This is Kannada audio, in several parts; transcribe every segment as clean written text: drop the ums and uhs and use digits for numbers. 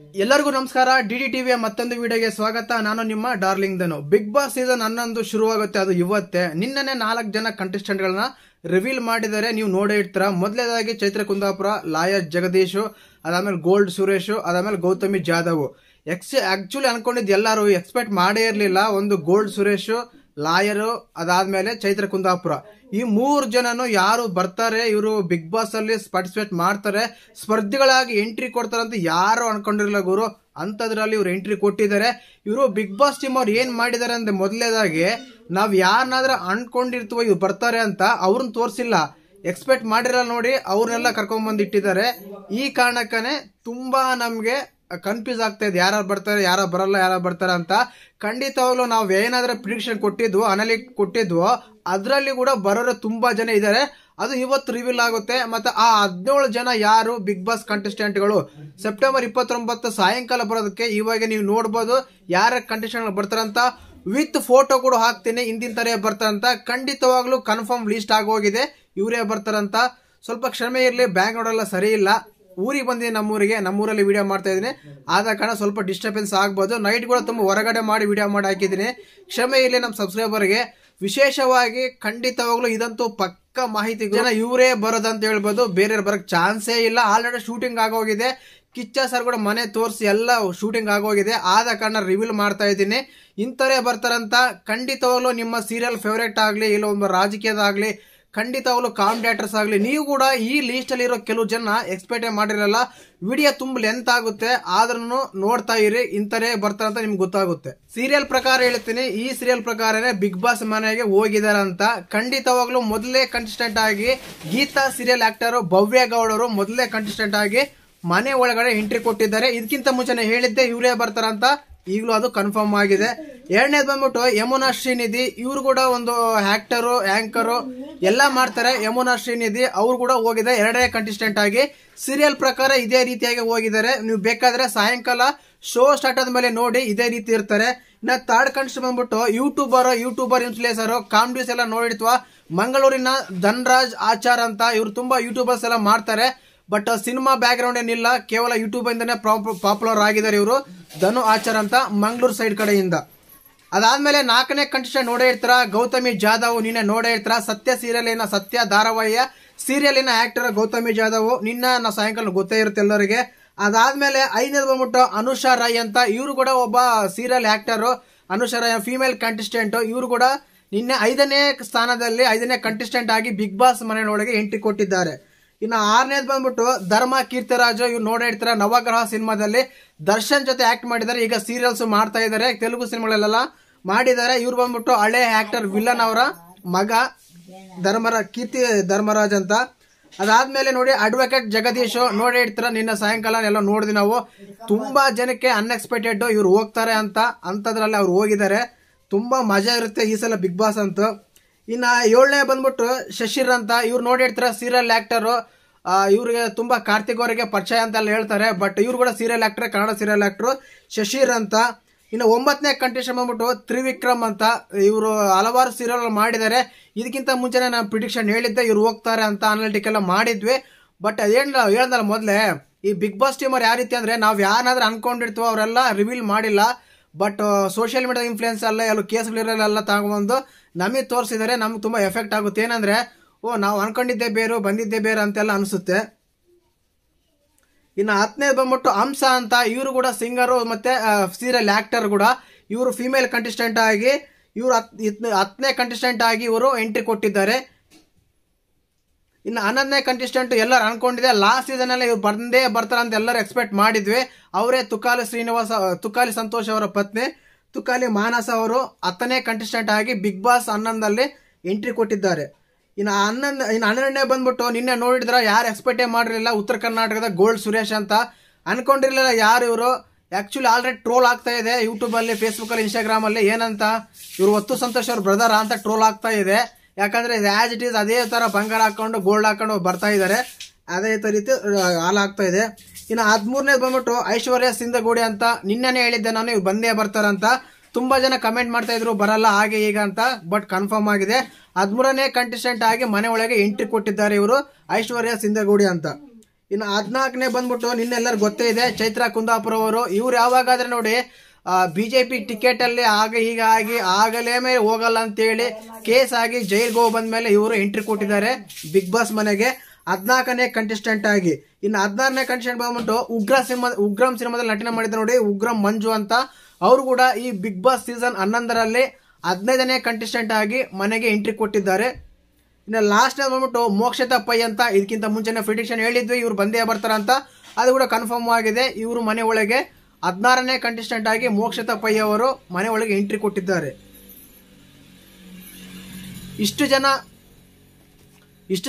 ಎಲ್ಲರಿಗೂ ನಮಸ್ಕಾರ. ಡಿಡಿ ಟಿವಿಯ ಮತ್ತೊಂದು ವಿಡಿಯೋಗೆ ಸ್ವಾಗತ. ನಾನು ನಿಮ್ಮ ಡಾರ್ಲಿಂಗ್ ಧನು. ಬಿಗ್ ಬಾಸ್ ಸೀಸನ್ 11 ಶುರುವಾಗುತ್ತೆ, ಅದು ಇವತ್ತೇ. ನಿನ್ನೆ 4 ಜನ ಕಂಟೆಸ್ಟೆಂಟ್ ಗಳನ್ನ ರಿವೀಲ್ ಮಾಡಿದರೆ ನೀವು ನೋಡೇ ಇರ್ತೀರ. ಮೊದಲನೇದಾಗಿ ಚೈತ್ರ ಕುಂದಾಪುರ, ಲಾಯರ್ ಜಗದೀಶ್, ಅದಾದ್ಮೇಲೆ ಗೋಲ್ಡ್ ಸುರೇಶ್, ಅದಾದ್ಮೇಲೆ ಗೌತಮಿ ಜಾಧವ್. ಆಕ್ಚುಲಿ ಅನ್ಕೊಂಡಿದ್ದು ಎಲ್ಲರೂ ಎಕ್ಸ್ಪೆಕ್ಟ್ ಮಾಡೇ ಇರ್ಲಿಲ್ಲ. ಒಂದು ಗೋಲ್ಡ್ ಸುರೇಶ್, ಲಾಯರ್, ಅದಾದ್ಮೇಲೆ ಚೈತ್ರ ಕುಂದಾಪುರ, ಈ 3 ಜನನು ಯಾರು ಬರ್ತಾರೆ, ಇವರು ಬಿಗ್ ಬಾಸ್ ಅಲ್ಲಿ ಪಾರ್ಟಿಸಿಪೇಟ್ ಮಾಡ್ತಾರೆ, ಸ್ಪರ್ಧಿಗಳಾಗಿ ಎಂಟ್ರಿ ಕೊಡ್ತಾರೆ ಅಂತ ಯಾರು ಅನ್ಕೊಂಡಿರಲಿಲ್ಲ ಗುರು. ಅಂತದ್ರಲ್ಲಿ ಇವ್ರು ಎಂಟ್ರಿ ಕೊಟ್ಟಿದ್ದಾರೆ. ಇವರು ಬಿಗ್ ಬಾಸ್ ಟೀಮ್ ಅವ್ರು ಏನ್ ಮಾಡಿದಾರೆ ಅಂದ್ರೆ, ಮೊದಲನೇದಾಗಿ ನಾವ್ ಯಾರನ್ನಾದ್ರೂ ಅನ್ಕೊಂಡಿರ್ತೀವೋ ಇವ್ರು ಬರ್ತಾರೆ ಅಂತ ಅವ್ರನ್ನ ತೋರ್ಸಿಲ್ಲ, ಎಕ್ಸ್ಪೆಕ್ಟ್ ಮಾಡಿರಲ್ಲ ನೋಡಿ, ಅವ್ರನ್ನೆಲ್ಲ ಕರ್ಕೊಂಡ್ ಬಂದ್ ಇಟ್ಟಿದ್ದಾರೆ. ಈ ಕಾರಣಕ್ಕನೆ ತುಂಬಾ ನಮ್ಗೆ ಕನ್ಫ್ಯೂಸ್ ಆಗ್ತಾ ಇದೆ, ಯಾರು ಬರ್ತಾರೆ, ಯಾರು ಬರಲ್ಲ, ಯಾರು ಬರ್ತಾರೆ ಅಂತ. ಖಂಡಿತವಾಗ್ಲೂ ನಾವು ಏನಾದ್ರೂ ಪ್ರಿಡಿಕ್ಷನ್ ಕೊಟ್ಟಿದ್ವು, ಅನಲಿಕ್ ಕೊಟ್ಟಿದ್ವು, ಅದ್ರಲ್ಲಿ ಕೂಡ ಬರೋರು ತುಂಬಾ ಜನ ಇದ್ದಾರೆ. ಅದು ಇವತ್ತು ರಿವೀಲ್ ಆಗುತ್ತೆ. ಮತ್ತೆ ಆ 17 ಜನ ಯಾರು ಬಿಗ್ ಬಾಸ್ ಕಂಟೆಸ್ಟೆಂಟ್ ಗಳು ಸೆಪ್ಟೆಂಬರ್ 29 ಸಾಯಂಕಾಲ ಬರೋದಕ್ಕೆ ಇವಾಗ ನೀವು ನೋಡ್ಬೋದು ಯಾರ ಕಂಟೆಸ್ಟೆಂಟ್ ಬರ್ತಾರಂತ. ವಿತ್ ಫೋಟೋ ಕೂಡ ಹಾಕ್ತೀನಿ, ಇಂತಿಂತರೇ ಬರ್ತಾರಂತ. ಖಂಡಿತವಾಗ್ಲೂ ಕನ್ಫರ್ಮ್ ಲಿಸ್ಟ್ ಆಗೋಗಿದೆ, ಇವರೇ ಬರ್ತಾರಂತ. ಸ್ವಲ್ಪ ಕ್ಷಮೆ ಇರ್ಲಿ, ಬ್ಯಾಕ್ಗ್ರೌಂಡ್ ಎಲ್ಲ ಸರಿ ಇಲ್ಲ. ಊರಿಗೆ ಬಂದಿದ್ದೀನಿ, ನಮ್ಮೂರಲ್ಲಿ ವಿಡಿಯೋ ಮಾಡ್ತಾ ಇದ್ದೀನಿ, ಆದ ಕಾರಣ ಸ್ವಲ್ಪ ಡಿಸ್ಟರ್ಬೆನ್ಸ್ ಆಗ್ಬೋದು. ನೈಟ್ ಕೂಡ ತುಂಬಾ ಹೊರಗಡೆ ಮಾಡಿ ವಿಡಿಯೋ ಮಾಡಿ ಹಾಕಿದ್ದೀನಿ, ಕ್ಷಮೆ ಇರಲಿ ನಮ್ಮ ಸಬ್ಸ್ಕ್ರೈಬರ್ಗೆ. ವಿಶೇಷವಾಗಿ ಖಂಡಿತವಾಗ್ಲೂ ಇದಂತೂ ಪಕ್ಕ ಮಾಹಿತಿ, ಜನ ಇವರೇ ಬರೋದಂತ ಹೇಳ್ಬೋದು, ಬೇರೆ ಬರಕ್ ಚಾನ್ಸೇ ಇಲ್ಲ. ಆಲ್ರೆಡಿ ಶೂಟಿಂಗ್ ಆಗೋಗಿದೆ, ಕಿಚ್ಚ ಸರ್ ಕೂಡ ಮನೆ ತೋರಿಸಿ ಎಲ್ಲ ಶೂಟಿಂಗ್ ಆಗೋಗಿದೆ. ಆದ ಕಾರಣ ರಿವೀಲ್ ಮಾಡ್ತಾ ಇದ್ದೀನಿ, ಇಂಥವರೇ ಬರ್ತಾರಂತ. ಖಂಡಿತವಾಗ್ಲೂ ನಿಮ್ಮ ಸೀರಿಯಲ್ ಫೇವರೇಟ್ ಆಗ್ಲಿ, ಇಲ್ಲ ಒಂದು ರಾಜಕೀಯದಾಗ್ಲಿ, ಖಂಡಿತವಾಗ್ಲೂ ಕಾಮೆಂಟೇಟರ್ಸ್ ಆಗ್ಲಿ, ನೀವು ಕೂಡ ಈ ಲೀಸ್ಟ್ ಅಲ್ಲಿ ಇರೋ ಕೆಲವು ಜನ ಎಕ್ಸ್ಪೆಕ್ಟ್ ಮಾಡಿರಲ್ಲ. ವಿಡಿಯೋ ತುಂಬಾ ಲೆಂತ್ ಆಗುತ್ತೆ, ಆದ್ರೂ ನೋಡ್ತಾ ಇರಿ, ಇಂತರೇ ಬರ್ತಾರಂತ ನಿಮ್ಗೆ ಗೊತ್ತಾಗುತ್ತೆ. ಸೀರಿಯಲ್ ಪ್ರಕಾರ ಹೇಳ್ತೀನಿ, ಈ ಸೀರಿಯಲ್ ಪ್ರಕಾರನೇ ಬಿಗ್ ಬಾಸ್ ಮನೆಗೆ ಹೋಗಿದಾರಂತ. ಖಂಡಿತವಾಗ್ಲೂ ಮೊದಲೇ ಕಂಟೆಸ್ಟೆಂಟ್ ಆಗಿ ಗೀತಾ ಸೀರಿಯಲ್ ಆಕ್ಟರ್ ಭವ್ಯ ಗೌಡ್ ಅವರು ಮೊದಲೇ ಕಂಟೆಸ್ಟೆಂಟ್ ಆಗಿ ಮನೆ ಒಳಗಡೆ ಎಂಟ್ರಿ ಕೊಟ್ಟಿದ್ದಾರೆ. ಇದಕ್ಕಿಂತ ಮುಂಚೆನೆ ಹೇಳಿದ್ದೆ ಇವರೇ ಬರ್ತಾರಂತ, ಈಗಲೂ ಅದು ಕನ್ಫರ್ಮ್ ಆಗಿದೆ. ಎರಡನೇದು ಬಂದ್ಬಿಟ್ಟು ಯಮುನಾ ಶ್ರೀನಿಧಿ, ಇವರು ಕೂಡ ಒಂದು ಆಕ್ಟರು, ಆಂಕರು ಎಲ್ಲ ಮಾಡ್ತಾರೆ. ಯಮುನಾ ಶ್ರೀನಿಧಿ ಅವರು ಕೂಡ ಹೋಗಿದೆ ಎರಡನೇ ಕಂಟೆಸ್ಟೆಂಟ್ ಆಗಿ. ಸೀರಿಯಲ್ ಪ್ರಕಾರ ಇದೇ ರೀತಿಯಾಗಿ ಹೋಗಿದ್ದಾರೆ. ನೀವು ಬೇಕಾದ್ರೆ ಸಾಯಂಕಾಲ ಶೋ ಸ್ಟಾರ್ಟ್ ಆದ್ಮೇಲೆ ನೋಡಿ, ಇದೇ ರೀತಿ ಇರ್ತಾರೆ. ಇನ್ನ ಥರ್ಡ್ ಕಂಟೆಸ್ಟೆಂಟ್ ಬಂದ್ಬಿಟ್ಟು ಯೂಟ್ಯೂಬರ್ ಇನ್ಫ್ಲುಯೆನ್ಸರ್, ಕಾಮಿಡೀಸ್ ಎಲ್ಲ ನೋಡಿರ್ತೀವ, ಮಂಗಳೂರಿನ ಧನ್ರಾಜ್ ಆಚಾರ್ ಅಂತ. ಇವ್ರು ತುಂಬಾ ಯೂಟ್ಯೂಬರ್ಸ್ ಎಲ್ಲ ಮಾಡ್ತಾರೆ, ಬಟ್ ಸಿನಿಮಾ ಬ್ಯಾಕ್ ಗ್ರೌಂಡ್ ಏನಿಲ್ಲ, ಕೇವಲ ಯೂಟ್ಯೂಬ್ ಇಂದಾನೆ ಪಾಪ್ಯುಲರ್ ಆಗಿದ್ದಾರೆ ಇವರು. ಧನು ಆಚಾರ್ ಅಂತ, ಮಂಗಳೂರು ಸೈಡ್ ಕಡೆಯಿಂದ. ಅದಾದ್ಮೇಲೆ 4ನೇ ಕಂಟೆಸ್ಟೆಂಟ್ ನೋಡೇ ಇರ್ತಾರ, ಗೌತಮಿ ಜಾಧವ್. ನಿನ್ನೆ ನೋಡೇ ಇರ್ತಾರ, ಸತ್ಯ ಧಾರಾವಾಹಿಯ ಸೀರಿಯಲಿನ ಆಕ್ಟರ್ ಗೌತಮಿ ಜಾಧವ್. ನಿನ್ನ ಸಾಯಂಕಾಲ ಗೊತ್ತೇ ಇರುತ್ತೆ ಎಲ್ಲರಿಗೆ. ಅದಾದ್ಮೇಲೆ 5ನೇದು ಬಂದ್ಬಿಟ್ಟು ಅನುಷಾ ರೈ ಅಂತ, ಇವರು ಕೂಡ ಒಬ್ಬ serial actor. Anusha Rai female contestant. ಇವರು ಕೂಡ ನಿನ್ನೆ 5ನೇ ಸ್ಥಾನದಲ್ಲಿ 5ನೇ ಕಂಟೆಸ್ಟೆಂಟ್ ಆಗಿ ಬಿಗ್ ಬಾಸ್ ಮನೆಯೊಳಗೆ ಎಂಟ್ರಿ ಕೊಟ್ಟಿದ್ದಾರೆ. ಇನ್ನು 6ನೇದು ಬಂದ್ಬಿಟ್ಟು ಧರ್ಮ ಕೀರ್ತಿರಾಜು. ಇವ್ರು ನೋಡೇ ಇರ್ತಾರ, ನವಗ್ರಹ ಸಿನಿಮಾದಲ್ಲಿ ದರ್ಶನ್ ಜೊತೆ ಆಕ್ಟ್ ಮಾಡಿದ್ದಾರೆ, ಈಗ ಸೀರಿಯಲ್ಸ್ ಮಾಡ್ತಾ ಇದ್ದಾರೆ, ತೆಲುಗು ಸಿನಿಮಾಗಳೆಲ್ಲ ಮಾಡಿದ್ದಾರೆ. ಇವ್ರು ಬಂದ್ಬಿಟ್ಟು ಹಳೆ ಆಕ್ಟರ್ ವಿಲನ್ ಅವರ ಮಗ ಕೀರ್ತಿ ಧರ್ಮರಾಜ್ ಅಂತ. ಅದಾದ್ಮೇಲೆ ನೋಡಿ ಅಡ್ವೊಕೇಟ್ ಜಗದೀಶ್ ನೋಡೇ ಇರ್ತಾರ, ನಿನ್ನ ಸಾಯಂಕಾಲ ಎಲ್ಲ ನೋಡಿದ್ವಿ ನಾವು. ತುಂಬಾ ಜನಕ್ಕೆ ಅನ್ಎಕ್ಸ್ಪೆಕ್ಟೆಡ್ ಇವ್ರು ಹೋಗ್ತಾರೆ ಅಂತ, ಅಂತದ್ರಲ್ಲಿ ಅವ್ರು ಹೋಗಿದ್ದಾರೆ. ತುಂಬಾ ಮಜಾ ಇರುತ್ತೆ ಈ ಸಲ ಬಿಗ್ ಬಾಸ್ ಅಂತ. ಇನ್ನ 7ನೇ ಬಂದ್ಬಿಟ್ಟು ಶಶಿರ್ ಅಂತ, ಇವ್ರು ನೋಡಿರ್ತಾರ, ಸೀರಿಯಲ್ ಆಕ್ಟರ್. ಇವ್ರಿಗೆ ತುಂಬಾ ಕಾರ್ತಿಕ್ ಅವರಿಗೆ ಪರಿಚಯ ಅಂತ ಎಲ್ಲ ಹೇಳ್ತಾರೆ, ಬಟ್ ಇವ್ರು ಕೂಡ serial actor, Kannada serial actor Shashir ಅಂತ. ಇನ್ನು 9ನೇ ಕಂಟೆಸ್ಟೆಂಟ್ ಬಂದ್ಬಿಟ್ಟು ತ್ರಿವಿಕ್ರಮ್ ಅಂತ. ಇವರು ಹಲವಾರು ಸೀರಿಯಲ್ ಮಾಡಿದ್ದಾರೆ. ಇದಕ್ಕಿಂತ ಮುಂಚೆನೆ ನಾನು ಪ್ರಿಡಿಕ್ಷನ್ ಹೇಳಿದ್ದೆ ಇವ್ರು ಹೋಗ್ತಾರೆ ಅಂತ, ಅನಾಲಿಟಿಕ್ ಎಲ್ಲ ಮಾಡಿದ್ವಿ. ಬಟ್ ಹೇಳ್ದಲ್ಲ ಮೊದಲೇ, ಈ ಬಿಗ್ ಬಾಸ್ ಟೀಮ್ ಅವ್ರು ಯಾವ ರೀತಿ ಅಂದ್ರೆ, ನಾವ್ ಯಾರನ್ನಾದ್ರೂ ಅನ್ಕೊಂಡಿರ್ತೀವೋ ಅವರೆಲ್ಲ ರಿವೀಲ್ ಮಾಡಿಲ್ಲ, ಬಟ್ ಸೋಷಿಯಲ್ ಮೀಡಿಯಾ ಇನ್ಫ್ಲೂಯೆನ್ಸ್ ಎಲ್ಲ ಕೇಸ್ಗಳಿರಲ್ಲ ತಗೊಂಡ್ಬಂದು ನಮಗೆ ತೋರಿಸಿದರೆ ನಮ್ಗೆ ತುಂಬಾ ಎಫೆಕ್ಟ್ ಆಗುತ್ತೆ. ಏನಂದ್ರೆ, ನಾವು ಅನ್ಕೊಂಡಿದ್ದೆ ಬೇರೆ, ಬಂದಿದ್ದೆ ಬೇರೆ ಅಂತೆಲ್ಲ ಅನ್ಸುತ್ತೆ. ಇನ್ನು 10ನೇದು ಬಂದ್ಬಿಟ್ಟು ಹಂಸ ಅಂತ, ಇವರು ಕೂಡ ಸಿಂಗರು ಮತ್ತೆ ಸೀರಿಯಲ್ ಆಕ್ಟರ್ ಕೂಡ. ಇವರು ಫಿಮೇಲ್ ಕಂಟೆಸ್ಟೆಂಟ್ ಆಗಿ, ಇವರು 10ನೇ ಕಂಟೆಸ್ಟೆಂಟ್ ಆಗಿ ಇವರು ಎಂಟ್ರಿ ಕೊಟ್ಟಿದ್ದಾರೆ. ಇನ್ನು 11ನೇ ಕಂಟೆಸ್ಟೆಂಟ್ ಎಲ್ಲರೂ ಅನ್ಕೊಂಡಿದೆ, ಲಾಸ್ಟ್ ಸೀಸನ್ ಅಲ್ಲಿ ಇವ್ರು ಬಂದೇ ಬರ್ತಾರ ಅಂತ ಎಲ್ಲರೂ ಎಕ್ಸ್ಪೆಕ್ಟ್ ಮಾಡಿದ್ವಿ. ಅವರೇ ತುಕಾಲಿ ಸಂತೋಷ್ ಅವರ ಪತ್ನಿ ತುಕಾಲಿ ಮಾನಸ ಅವರು 10ನೇ ಕಂಟೆಸ್ಟೆಂಟ್ ಆಗಿ ಬಿಗ್ ಬಾಸ್ 11ರಲ್ಲಿ ಎಂಟ್ರಿ ಕೊಟ್ಟಿದ್ದಾರೆ. ಇನ್ನು 12ನೇ ಬಂದ್ಬಿಟ್ಟು ನಿನ್ನೆ ನೋಡಿದ್ರ, ಯಾರು ಎಕ್ಸ್ಪೆಕ್ಟೇ ಮಾಡಿರಲಿಲ್ಲ, ಉತ್ತರ ಕರ್ನಾಟಕದ ಗೋಲ್ಡ್ ಸುರೇಶ್ ಅಂತ. ಅನ್ಕೊಂಡಿರ್ಲಿಲ್ಲ ಯಾರು ಇವರು. ಆಕ್ಚುಲಿ ಆಲ್ರೆಡಿ ಟ್ರೋಲ್ ಆಗ್ತಾ ಇದೆ ಯೂಟ್ಯೂಬ್ ಅಲ್ಲಿ, ಫೇಸ್ಬುಕ್ ಅಲ್ಲಿ, ಇನ್ಸ್ಟಾಗ್ರಾಮ್ ಅಲ್ಲಿ. ಏನಂತ, ಇವರು ಹೊತ್ತು ಸಂತೋಷ್ ಅವ್ರ ಬ್ರದರ್ ಅಂತ ಟ್ರೋಲ್ ಆಗ್ತಾ ಇದೆ. ಯಾಕಂದ್ರೆ ಆಸ್ ಇಟ್ ಈಸ್ ಅದೇ ತರ ಬಂಗಾರ ಹಾಕೊಂಡು ಗೋಲ್ಡ್ ಹಾಕೊಂಡು ಬರ್ತಾ ಇದಾರೆ, ಅದೇ ರೀತಿ ಹಾಲಾಗ್ತಾ ಇದೆ. ಇನ್ನು 13ನೇದು ಬಂದ್ಬಿಟ್ಟು ಐಶ್ವರ್ಯ ಸಿಂಧಗೋಡಿ ಅಂತ. ನಿನ್ನೆನೆ ಹೇಳಿದ್ದೆ ನಾನು, ಇವ್ರು ಬಂದೇ ಬರ್ತಾರಂತ. ತುಂಬಾ ಜನ ಕಮೆಂಟ್ ಮಾಡ್ತಾ ಇದ್ರು ಬರಲ್ಲ ಹಾಗೆ ಈಗ ಅಂತ, ಬಟ್ ಕನ್ಫರ್ಮ್ ಆಗಿದೆ. 13ನೇ ಕಂಟೆಸ್ಟೆಂಟ್ ಆಗಿ ಮನೆ ಒಳಗೆ ಎಂಟ್ರಿ ಕೊಟ್ಟಿದ್ದಾರೆ ಇವರು, ಐಶ್ವರ್ಯ ಸಿಂಧಗೋಡಿ ಅಂತ. ಇನ್ನು 14ನೇ ಬಂದ್ಬಿಟ್ಟು ನಿನ್ನೆಲ್ಲರೂ ಗೊತ್ತೇ ಇದೆ, ಚೈತ್ರಾ ಕುಂದಾಪುರ ಅವರು. ಇವ್ರು ಯಾವಾಗಾದ್ರೆ ನೋಡಿ ಬಿಜೆಪಿ ಟಿಕೆಟ್ ಅಲ್ಲಿ ಹೀಗಾಗಿ ಆಗಲೇ ಮೇಲೆ ಹೋಗಲ್ಲ ಅಂತೇಳಿ ಕೇಸ್ ಆಗಿ ಜೈಲ್ಗೆ ಹೋಗಿ ಬಂದ್ಮೇಲೆ ಇವರು ಎಂಟ್ರಿ ಕೊಟ್ಟಿದ್ದಾರೆ ಬಿಗ್ ಬಾಸ್ ಮನೆಗೆ 14ನೇ ಕಂಟೆಸ್ಟೆಂಟ್ ಆಗಿ. ಇನ್ನು 16ನೇ ಕಂಟೆಸ್ಟೆಂಟ್ ಬಂದ್ಬಿಟ್ಟು ಉಗ್ರಂ ಸಿನಿಮಾದಲ್ಲಿ ನಟನೆ ಮಾಡಿದ್ರು ನೋಡಿ, ಉಗ್ರಂ ಮಂಜು ಅಂತ. ಅವರು ಕೂಡ ಈ ಬಿಗ್ ಬಾಸ್ ಸೀಸನ್ 11ರಲ್ಲಿ 15ನೇ ಕಂಟೆಸ್ಟೆಂಟ್ ಆಗಿ ಮನೆಗೆ ಎಂಟ್ರಿ ಕೊಟ್ಟಿದ್ದಾರೆ. ಇನ್ನು ಲಾಸ್ಟ್ ಬಂದ್ಬಿಟ್ಟು ಮೋಕ್ಷತಾ ಪೈ ಅಂತ. ಇದಕ್ಕಿಂತ ಮುಂಚೆನೆ ಪ್ರಿಡಿಕ್ಷನ್ ಹೇಳಿದ್ವಿ ಇವ್ರು ಬಂದೇ ಬರ್ತಾರ ಅಂತ, ಅದು ಕೂಡ ಕನ್ಫರ್ಮ್ ಆಗಿದೆ. ಇವರು ಮನೆ ಒಳಗೆ 16ನೇ ಕಂಟೆಸ್ಟೆಂಟ್ ಆಗಿ ಮೋಕ್ಷತಾ ಪೈ ಅವರು ಮನೆ ಒಳಗೆ ಎಂಟ್ರಿ ಕೊಟ್ಟಿದ್ದಾರೆ. ಇಷ್ಟು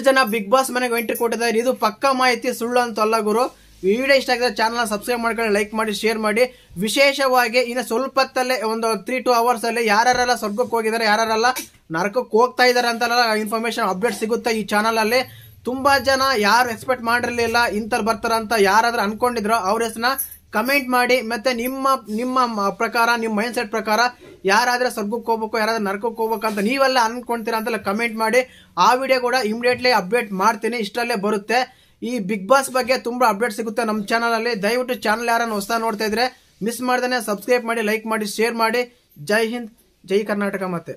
ಜನ ಬಿಗ್ ಬಾಸ್ ಮನೆಗೆ ಎಂಟ್ರಿ ಕೊಟ್ಟಿದ್ದಾರೆ. ಇದು ಪಕ್ಕಾ ಮಾಹಿತಿ, ಸುಳ್ಳು ಅಂತ ಅಲ್ಲ ಗುರು. ವಿಡಿಯೋ ಇಷ್ಟ ಆಗಿದ್ರೆ ಚಾನಲ್ ಸಬ್ಸ್ಕ್ರೈಬ್ ಮಾಡ್ಕೊಳ್ಳಿ, ಲೈಕ್ ಮಾಡಿ, ಶೇರ್ ಮಾಡಿ. ವಿಶೇಷವಾಗಿ ಇನ್ನು ಸ್ವಲ್ಪ ಹೊತ್ತಲ್ಲೇ ಒಂದು 3-2 hours ಅಲ್ಲಿ ಯಾರೆಲ್ಲ ಸ್ವರ್ಗಕ್ಕೆ ಹೋಗಿದ್ದಾರೆ, ಯಾರೆಲ್ಲ ನರಕಕ್ಕೆ ಹೋಗ್ತಾ ಇದಾರೆ ಅಂತೆಲ್ಲ ಇನ್ಫಾರ್ಮೇಶನ್ ಅಪ್ಡೇಟ್ ಸಿಗುತ್ತೆ ಈ ಚಾನಲ್ ಅಲ್ಲಿ. ತುಂಬಾ ಜನ ಯಾರು ಎಕ್ಸ್ಪೆಕ್ಟ್ ಮಾಡಿರ್ಲಿಲ್ಲ ಇಂತಲ್ಲಿ ಬರ್ತಾರ ಅಂತ, ಯಾರಾದ್ರೂ ಅನ್ಕೊಂಡಿದ್ರು ಅವ್ರ ಹೆಸರನ್ನ ಕಮೆಂಟ್ ಮಾಡಿ. ಮತ್ತೆ ನಿಮ್ಮ ಪ್ರಕಾರ, ನಿಮ್ಮ ಮೈಂಡ್ ಸೆಟ್ ಪ್ರಕಾರ ಯಾರಾದ್ರೆ ಸ್ವರ್ಗಕ್ಕೆ ಹೋಗ್ಬೇಕು, ಯಾರಾದ್ರೂ ನರಕಕ್ಕೆ ಹೋಗ್ಬೇಕು ಅಂತ ನೀವೆಲ್ಲ ಅನ್ಕೊಂತೀರಾ ಅಂತೆಲ್ಲ ಕಮೆಂಟ್ ಮಾಡಿ. ಆ ವಿಡಿಯೋ ಕೂಡ ಇಮಿಡಿಯೇಟ್ಲಿ ಅಪ್ಡೇಟ್ ಮಾಡ್ತೀನಿ, ಇಷ್ಟರಲ್ಲೇ ಬರುತ್ತೆ. ಈ ಬಿಗ್ ಬಾಸ್ ಬಗ್ಗೆ ತುಂಬಾ ಅಪ್ಡೇಟ್ ಸಿಗುತ್ತೆ ನಮ್ಮ ಚಾನಲ್ ಅಲ್ಲಿ. ದಯವಿಟ್ಟು ಚಾನಲ್ ಯಾರನ್ನ ಹೊಸ ನೋಡ್ತಾ ಇದ್ರೆ ಮಿಸ್ ಮಾಡ್ದೇನೆ ಸಬ್ಸ್ಕ್ರೈಬ್ ಮಾಡಿ, ಲೈಕ್ ಮಾಡಿ, ಶೇರ್ ಮಾಡಿ. ಜೈ ಹಿಂದ್, ಜೈ ಕರ್ನಾಟಕ. ಮತ್ತೆ